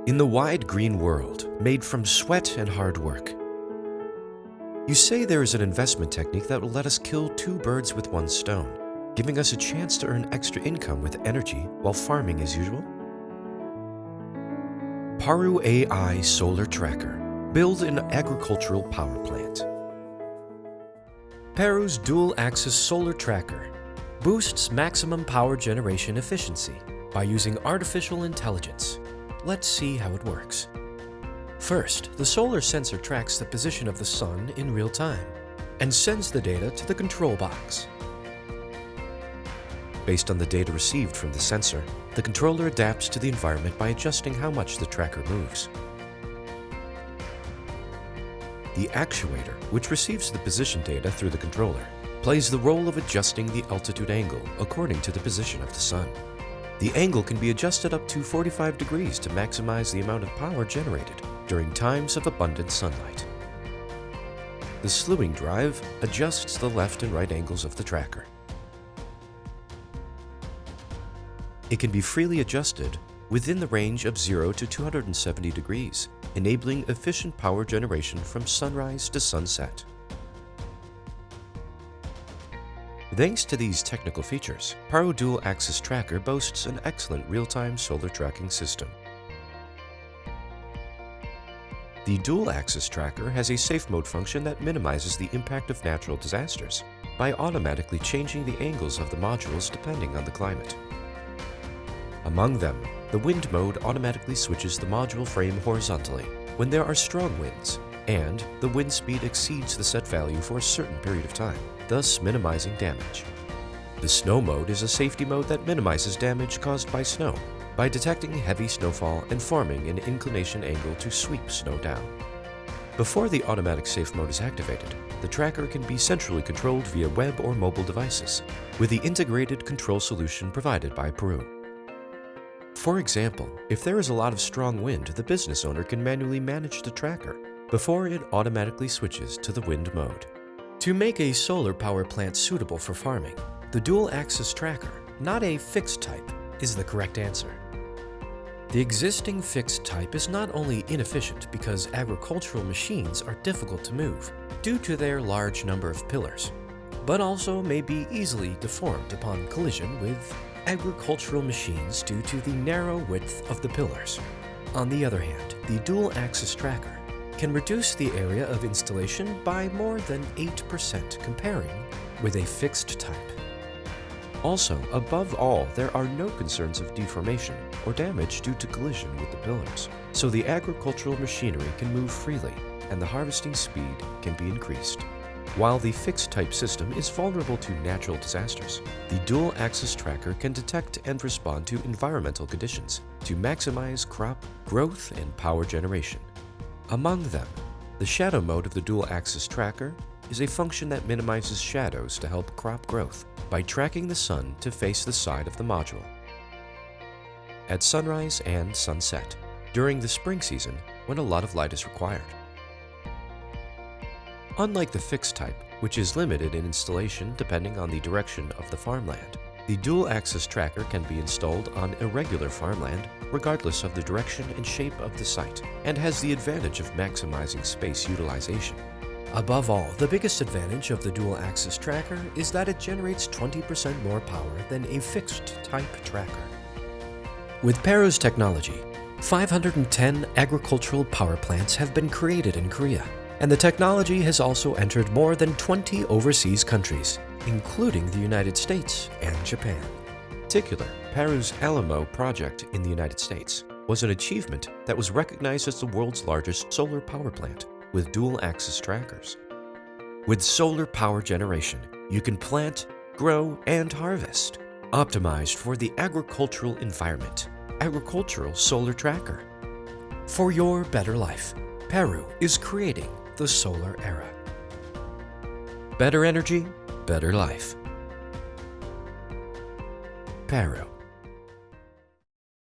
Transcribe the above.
In the wide green world, made from sweat and hard work, you say there is an investment technique that will let us kill two birds with one stone, giving us a chance to earn extra income with energy while farming as usual? PARU AI Solar Tracker. Build an agricultural power plant. PARU's dual-axis solar tracker boosts maximum power generation efficiency by using artificial intelligence. Let's see how it works. First, the solar sensor tracks the position of the sun in real time and sends the data to the control box. Based on the data received from the sensor, the controller adapts to the environment by adjusting how much the tracker moves. The actuator, which receives the position data through the controller, plays the role of adjusting the altitude angle according to the position of the sun. The angle can be adjusted up to 45 degrees to maximize the amount of power generated during times of abundant sunlight. The slewing drive adjusts the left and right angles of the tracker. It can be freely adjusted within the range of 0 to 270 degrees, enabling efficient power generation from sunrise to sunset. Thanks to these technical features, PARU Dual Axis Tracker boasts an excellent real-time solar tracking system. The Dual Axis Tracker has a safe mode function that minimizes the impact of natural disasters by automatically changing the angles of the modules depending on the climate. Among them, the wind mode automatically switches the module frame horizontally when there are strong winds, and the wind speed exceeds the set value for a certain period of time, thus minimizing damage. The snow mode is a safety mode that minimizes damage caused by snow by detecting heavy snowfall and forming an inclination angle to sweep snow down. Before the automatic safe mode is activated, the tracker can be centrally controlled via web or mobile devices with the integrated control solution provided by PARU. For example, if there is a lot of strong wind, the business owner can manually manage the tracker before it automatically switches to the wind mode. To make a solar power plant suitable for farming, the dual-axis tracker, not a fixed type, is the correct answer. The existing fixed type is not only inefficient because agricultural machines are difficult to move due to their large number of pillars, but also may be easily deformed upon collision with agricultural machines due to the narrow width of the pillars. On the other hand, the dual-axis tracker can reduce the area of installation by more than 8% comparing with a fixed type. Also, above all, there are no concerns of deformation or damage due to collision with the pillars, so the agricultural machinery can move freely and the harvesting speed can be increased. While the fixed-type system is vulnerable to natural disasters, the dual-axis tracker can detect and respond to environmental conditions to maximize crop growth and power generation. Among them, the shadow mode of the dual-axis tracker is a function that minimizes shadows to help crop growth by tracking the sun to face the side of the module. At sunrise and sunset, during the spring season when a lot of light is required. Unlike the fixed type, which is limited in installation depending on the direction of the farmland, the dual-axis tracker can be installed on irregular farmland regardless of the direction and shape of the site, and has the advantage of maximizing space utilization. Above all, the biggest advantage of the dual-axis tracker is that it generates 20% more power than a fixed-type tracker. With PARU's technology, 510 agricultural power plants have been created in Korea, and the technology has also entered more than 20 overseas countries, including the United States and Japan. In particular, PARU's ALAMO project in the United States was an achievement that was recognized as the world's largest solar power plant with dual-axis trackers. With solar power generation, you can plant, grow, and harvest, optimized for the agricultural environment. Agricultural Solar Tracker. For your better life, PARU is creating the solar era. Better energy, better life. PARU.